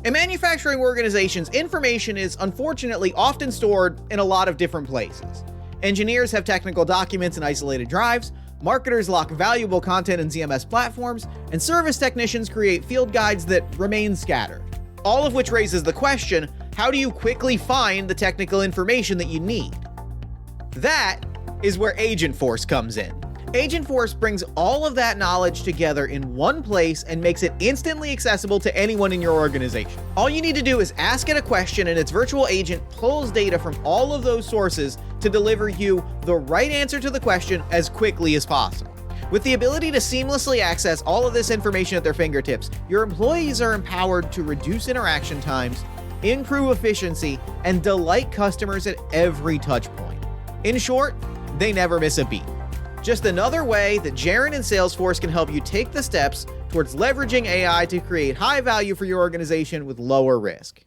In manufacturing organizations, information is unfortunately often stored in a lot of different places. Engineers have technical documents in isolated drives, marketers lock valuable content in ZMS platforms, and service technicians create field guides that remain scattered. All of which raises the question, how do you quickly find the technical information that you need? That is where Agentforce comes in. Agentforce brings all of that knowledge together in one place and makes it instantly accessible to anyone in your organization. All you need to do is ask it a question, and its virtual agent pulls data from all of those sources to deliver you the right answer to the question as quickly as possible. With the ability to seamlessly access all of this information at their fingertips, your employees are empowered to reduce interaction times, improve efficiency, and delight customers at every touch point. In short, they never miss a beat. Just another way that Jaren and Salesforce can help you take the steps towards leveraging AI to create high value for your organization with lower risk.